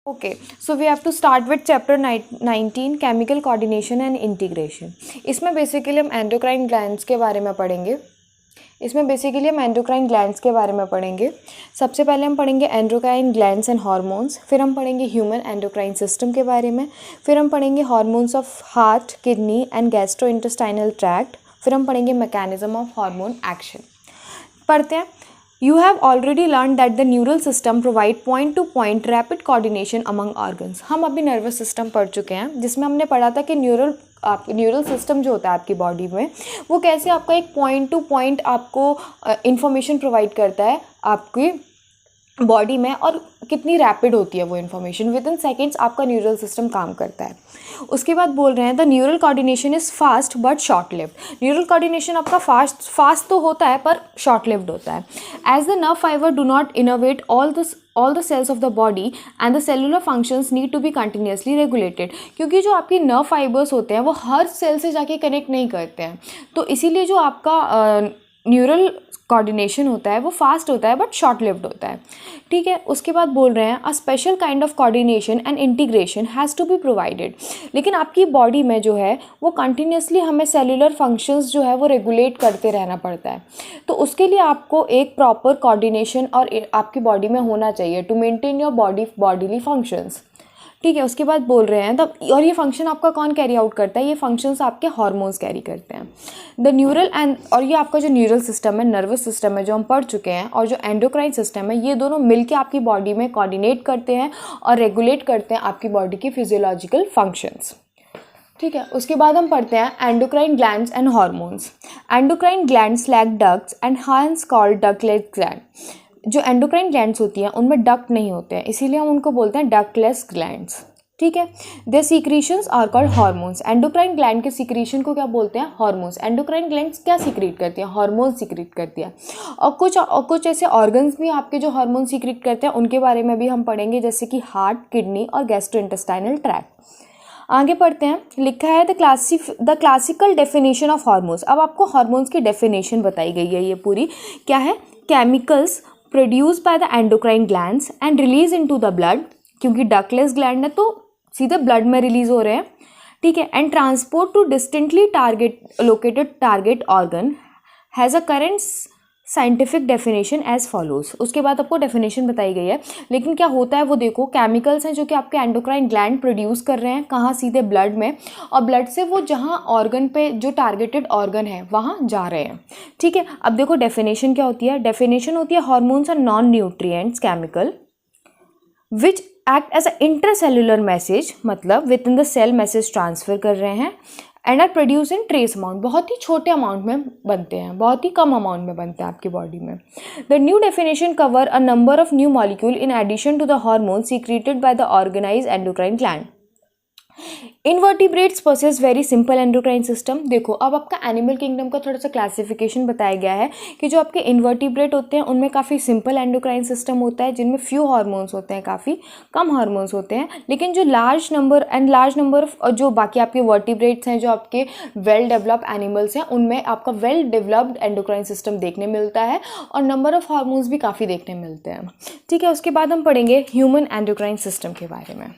Okay, so we have to start with chapter 19 chemical coordination and integration. इसमें basically हम endocrine glands के बारे में पढ़ेंगे। सबसे पहले हम पढ़ेंगे एंडोक्राइन ग्लैंड्स एंड हार्मोन्स, फिर हम पढ़ेंगे ह्यूमन एंडोक्राइन सिस्टम के बारे में, फिर हम पढ़ेंगे hormones of heart, kidney and gastrointestinal tract, फिर हम पढ़ेंगे मैकेनिज्म ऑफ हार्मोन एक्शन। पढ़ते हैं। You have already learned that the neural system provide point to point rapid coordination among organs। हम अभी नर्वस सिस्टम पढ़ चुके हैं, जिसमें हमने पढ़ा था कि न्यूरल सिस्टम जो होता है आपकी बॉडी में, वो कैसे आपका एक पॉइंट टू पॉइंट आपको इंफॉर्मेशन प्रोवाइड करता है आपकी बॉडी में, और कितनी रैपिड होती है वो इन्फॉर्मेशन, विद इन सेकेंड्स आपका न्यूरल सिस्टम काम करता है। उसके बाद बोल रहे हैं the neural coordination is fast but short lived. Neural coordination आपका फास्ट तो होता है पर शॉर्ट लिव्ड होता है। As the nerve fibre do not innervate all the cells of the body and the cellular functions need to be continuously regulated. क्योंकि जो आपके नर्व फाइबर्स होते हैं वो हर सेल से जाके कनेक्ट नहीं करते हैं, तो इसीलिए जो आपका न्यूरल कोऑर्डिनेशन होता है वो फास्ट होता है बट शॉर्ट लिव्ड होता है। ठीक है। उसके बाद बोल रहे हैं a special kind of coordination and integration has to be provided. लेकिन आपकी बॉडी में जो है वो कंटिन्यूसली हमें सेलुलर फंक्शंस जो है वो रेगुलेट करते रहना पड़ता है, तो उसके लिए आपको एक प्रॉपर कोऑर्डिनेशन और आपकी बॉडी में होना चाहिए to maintain your bodily functions. ठीक है। उसके बाद बोल रहे हैं तब, और ये फंक्शन आपका कौन कैरी आउट करता है, ये फंक्शंस आपके हार्मोन्स कैरी करते हैं। द न्यूरल एंड, और ये आपका जो न्यूरल सिस्टम है, नर्वस सिस्टम है जो हम पढ़ चुके हैं, और जो एंडोक्राइन सिस्टम है, ये दोनों मिलके आपकी बॉडी में कोऑर्डिनेट करते हैं और रेगुलेट करते हैं आपकी बॉडी की फिजियोलॉजिकल फंक्शंस। ठीक है। उसके बाद हम पढ़ते हैं endocrine glands and hormones. Endocrine glands lack ducts and hence called ductless gland. जो एंडोक्राइन ग्लैंड्स होती हैं उनमें डक्ट नहीं होते हैं, इसीलिए हम उनको बोलते हैं डक्टलेस ग्लैंड्स। ठीक है। Their secretions are called hormones. Endocrine gland के सीक्रेशन को क्या बोलते हैं, हार्मोन्स। एंडोक्राइन ग्लैंड्स क्या सीक्रेट करती हैं, हार्मोन्स सीक्रेट करती है। और कुछ ऐसे ऑर्गन्स भी आपके जो हार्मोन सीक्रेट करते हैं उनके बारे में भी हम पढ़ेंगे, जैसे कि हार्ट, किडनी और गैस्ट्रोइंटेस्टाइनल ट्रैक्ट। आगे पढ़ते हैं। लिखा है the classical definition of hormones. अब आपको हार्मोन्स की डेफिनेशन बताई गई है, ये पूरी क्या है, chemicals produce by the endocrine glands and release into the blood, क्योंकि डक्टलेस ग्लैंड है तो सीधे ब्लड में रिलीज हो रहे हैं। ठीक है। And transport to distinctly located target organ has a current scientific definition as follows. उसके बाद आपको डेफिनेशन बताई गई है, लेकिन क्या होता है वो देखो, केमिकल्स हैं जो कि आपके एंडोक्राइन ग्लैंड प्रोड्यूस कर रहे हैं, कहाँ, सीधे ब्लड में, और ब्लड से वो जहाँ ऑर्गन पे जो टारगेटेड ऑर्गन है वहाँ जा रहे हैं। ठीक है। अब देखो डेफिनेशन क्या होती है, डेफिनेशन होती है hormones are non nutrients chemical which act as a intercellular message, मतलब within the cell message transfer कर रहे हैं, and are produce in trace amount, बहुत ही छोटे अमाउंट में बनते हैं, बहुत ही कम अमाउंट में बनते हैं आपकी बॉडी में। The new definition cover a number of new molecule in addition to the hormone secreted by the organise endocrine gland. Invertebrates possess very simple endocrine system. देखो अब आपका एनिमल किंगडम का थोड़ा सा क्लासिफिकेशन बताया गया है कि जो आपके इनवर्टिब्रेट होते हैं उनमें काफ़ी सिंपल एंडोक्राइन सिस्टम होता है, जिनमें फ्यू हार्मोन्स होते हैं, काफ़ी कम हार्मोन्स होते हैं। लेकिन जो लार्ज नंबर ऑफ जो बाकी आपके वर्टिब्रेट्स हैं, जो आपके वेल डेवलप्ड एनिमल्स हैं, उनमें आपका वेल डेवलप्ड एंडोक्राइन सिस्टम देखने मिलता है और नंबर ऑफ हार्मोन्स भी काफ़ी देखने मिलते हैं। ठीक है। उसके बाद हम पढ़ेंगे ह्यूमन एंडोक्राइन सिस्टम के बारे में।